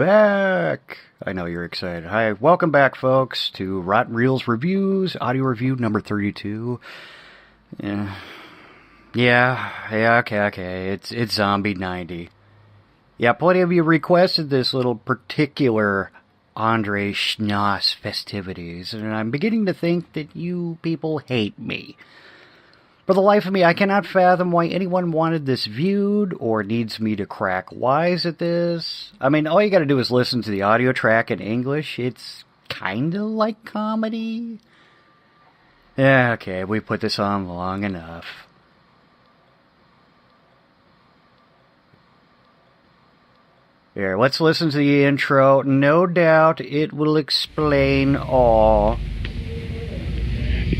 back. I know you're excited. Hi, welcome back, folks, to Rotten Reelz Reviews, audio review number 32. Yeah, okay. It's Zombie 90. Yeah, plenty of you requested this little particular Andreas Schnaas festivities, and I'm beginning to think that you people hate me. For the life of me, I cannot fathom why anyone wanted this viewed or needs me to crack wise at this. I mean, all you gotta do is listen to the audio track in English. It's kinda like comedy. Yeah, okay, we put this on long enough. Here, let's listen to the intro. No doubt it will explain all.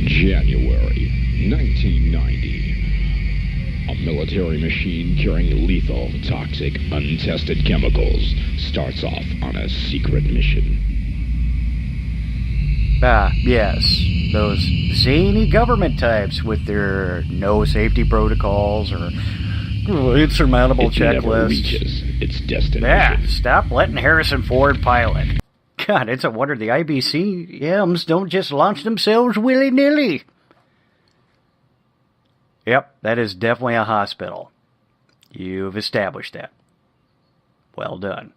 January 1990. A military machine carrying lethal, toxic, untested chemicals starts off on a secret mission. Ah, yes. Those zany government types with their no safety protocols or insurmountable checklists. It never reaches its destination. Yeah, stop letting Harrison Ford pilot. God, it's a wonder the IBCMs don't just launch themselves willy-nilly. Yep, that is definitely a hospital. You've established that. Well done.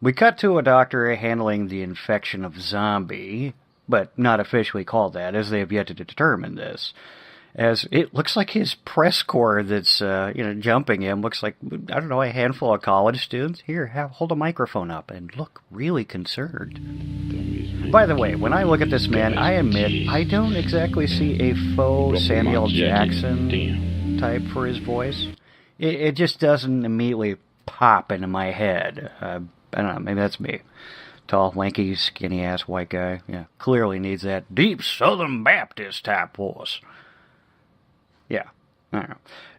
We cut to a doctor handling the infection of zombie, but not officially called that, as they have yet to determine this. As it looks like his press corps that's, jumping him looks like, I don't know, a handful of college students. Here, hold a microphone up and look really concerned. By the way, when I look at this man, I admit I don't exactly see a faux Samuel Jackson type for his voice. It just doesn't immediately pop into my head. I don't know, maybe that's me. Tall, lanky, skinny-ass white guy. Yeah, clearly needs that deep Southern Baptist type voice. Yeah, I don't know.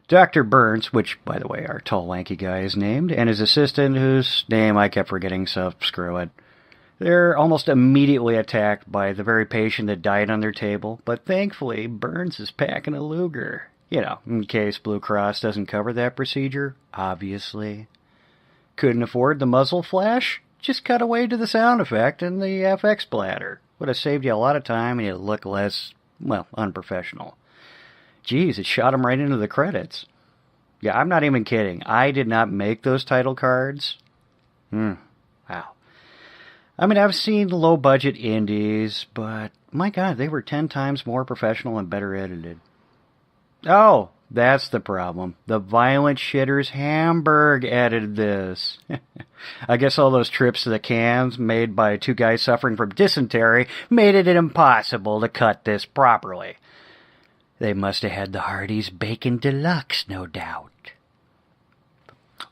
Dr. Burns, which, by the way, our tall, lanky guy is named, and his assistant, whose name I kept forgetting, so screw it. They're almost immediately attacked by the very patient that died on their table, but thankfully, Burns is packing a Luger. You know, in case Blue Cross doesn't cover that procedure, obviously. Couldn't afford the muzzle flash? Just cut away to the sound effect and the FX bladder. Would have saved you a lot of time and you'd look less, unprofessional. Geez, it shot him right into the credits. Yeah, I'm not even kidding. I did not make those title cards. Wow. I mean, I've seen low-budget indies, but my God, they were 10 times more professional and better edited. Oh, that's the problem. The Violent Shitters Hamburg edited this. I guess all those trips to the cans made by two guys suffering from dysentery made it impossible to cut this properly. They must have had the Hardee's Bacon Deluxe, no doubt.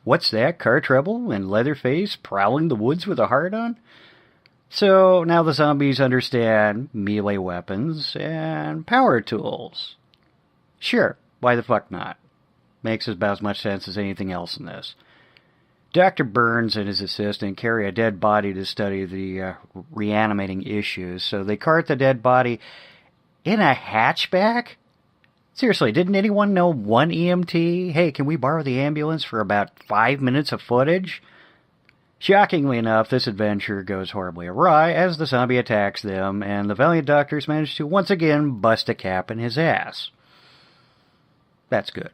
What's that? Car trouble and Leatherface prowling the woods with a heart on? So now the zombies understand melee weapons and power tools. Sure, why the fuck not? Makes about as much sense as anything else in this. Dr. Burns and his assistant carry a dead body to study the reanimating issues, so they cart the dead body in a hatchback? Seriously, didn't anyone know one EMT? Hey, can we borrow the ambulance for about 5 minutes of footage? Shockingly enough, this adventure goes horribly awry as the zombie attacks them, and the valiant doctors manage to once again bust a cap in his ass. That's good.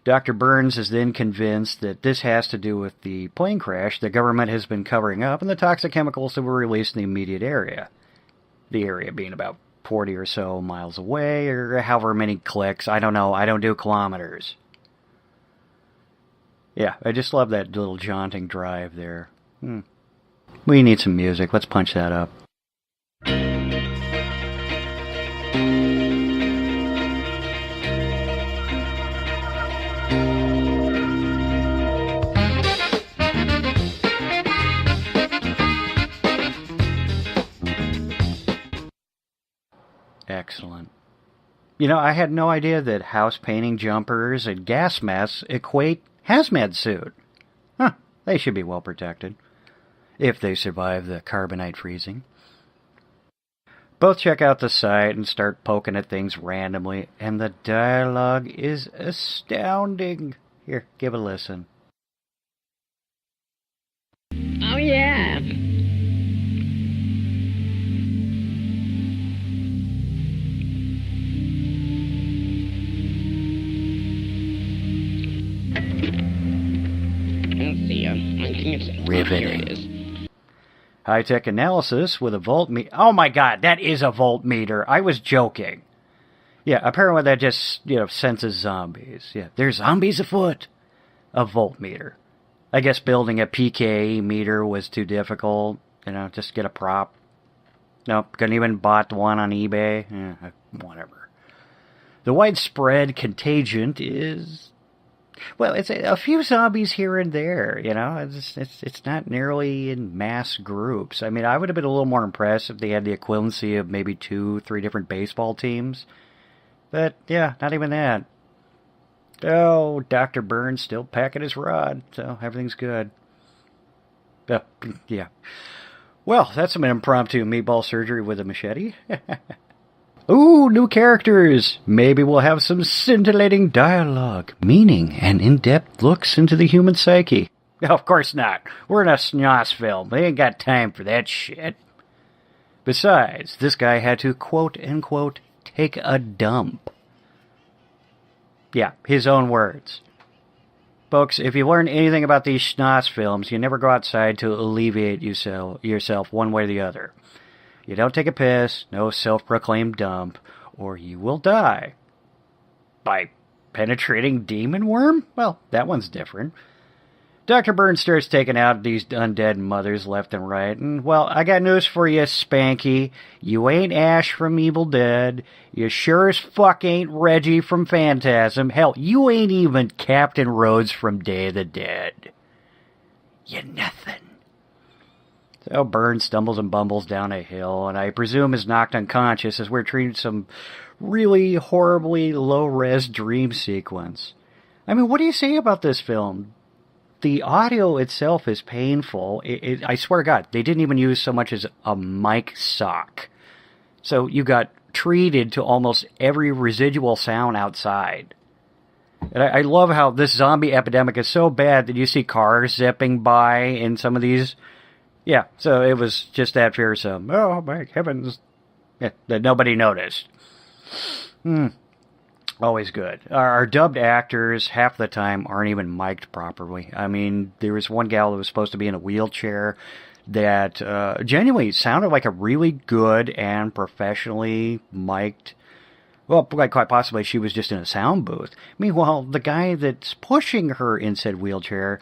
Dr. Burns is then convinced that this has to do with the plane crash the government has been covering up and the toxic chemicals that were released in the immediate area. The area being about 40 or so miles away, or however many clicks. I don't know. I don't do kilometers. Yeah, I just love that little jaunting drive there. We need some music. Let's punch that up. Excellent. You know, I had no idea that house painting jumpers and gas masks equate hazmat suit. Huh, they should be well protected. If they survive the carbonite freezing. Both check out the site and start poking at things randomly, and the dialogue is astounding. Here, give a listen. I think it's... Riveting. Here it is. High-tech analysis with a voltmeter. Oh my god, that is a voltmeter. I was joking. Yeah, apparently that just, senses zombies. Yeah, there's zombies afoot. A voltmeter. I guess building a PK meter was too difficult. Just get a prop. Nope, couldn't even bought one on eBay. Whatever. The widespread contagion is... Well, it's a few zombies here and there, It's not nearly in mass groups. I mean, I would have been a little more impressed if they had the equivalency of maybe 2-3 different baseball teams. But, yeah, not even that. Oh, Dr. Burns still packing his rod, so everything's good. Yeah. Well, that's some impromptu meatball surgery with a machete. Ooh, new characters! Maybe we'll have some scintillating dialogue, meaning, and in-depth looks into the human psyche. Of course not. We're in a Schnaas film. They ain't got time for that shit. Besides, this guy had to quote-unquote take a dump. Yeah, his own words. Folks, if you learn anything about these Schnaas films, you never go outside to alleviate yourself one way or the other. You don't take a piss, no self-proclaimed dump, or you will die. By penetrating demon worm? Well, that one's different. Dr. Burns starts taking out these undead mothers left and right, and, well, I got news for you, Spanky. You ain't Ash from Evil Dead. You sure as fuck ain't Reggie from Phantasm. Hell, you ain't even Captain Rhodes from Day of the Dead. You nothing. So Burns stumbles and bumbles down a hill, and I presume is knocked unconscious as we're treating some really horribly low-res dream sequence. I mean, what do you say about this film? The audio itself is painful. I swear to God, they didn't even use so much as a mic sock. So you got treated to almost every residual sound outside. And I love how this zombie epidemic is so bad that you see cars zipping by in some of these. Yeah, so it was just that fearsome. Oh, my heavens. Yeah, that nobody noticed. Always good. Our dubbed actors, half the time, aren't even mic'd properly. I mean, there was one gal that was supposed to be in a wheelchair that genuinely sounded like a really good and professionally mic'd. Well, quite possibly she was just in a sound booth. Meanwhile, the guy that's pushing her in said wheelchair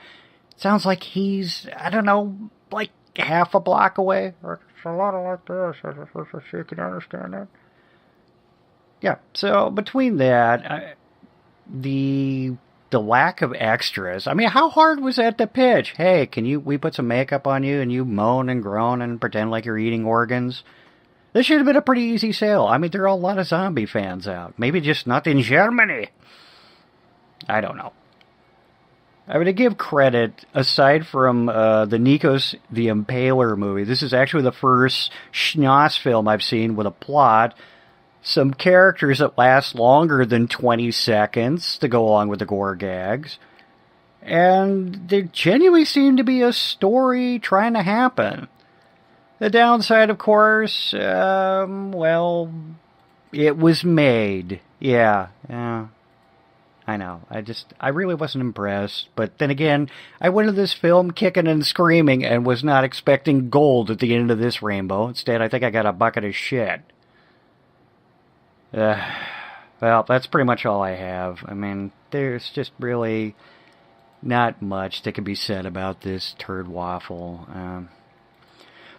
sounds like he's, I don't know, like half a block away. Or it's a lot like this. You can understand that. Yeah, so between that, the lack of extras, I mean, how hard was that to pitch? Hey, we put some makeup on you and you moan and groan and pretend like you're eating organs? This should have been a pretty easy sale. I mean, there are a lot of zombie fans out. Maybe just not in Germany. I don't know. I mean, to give credit, aside from the Nikos the Impaler movie, this is actually the first Schnaas film I've seen with a plot, some characters that last longer than 20 seconds to go along with the gore gags, and there genuinely seemed to be a story trying to happen. The downside, of course, well, it was made. Yeah, I know. I really wasn't impressed. But then again, I went to this film kicking and screaming and was not expecting gold at the end of this rainbow. Instead, I think I got a bucket of shit. Well, that's pretty much all I have. I mean, there's just really not much that can be said about this turd waffle.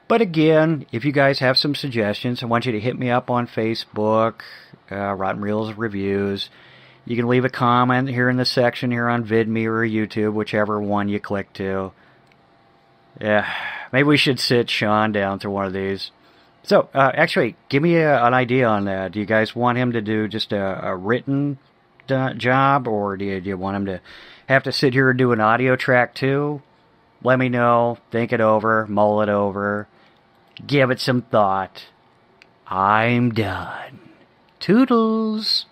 But again, if you guys have some suggestions, I want you to hit me up on Facebook, Rotten Reelz Reviews. You can leave a comment here in the section here on VidMe or YouTube, whichever one you click to. Yeah, maybe we should sit Sean down through one of these. So, actually, give me an idea on that. Do you guys want him to do just a written job, or do you want him to have to sit here and do an audio track too? Let me know. Think it over. Mull it over. Give it some thought. I'm done. Toodles.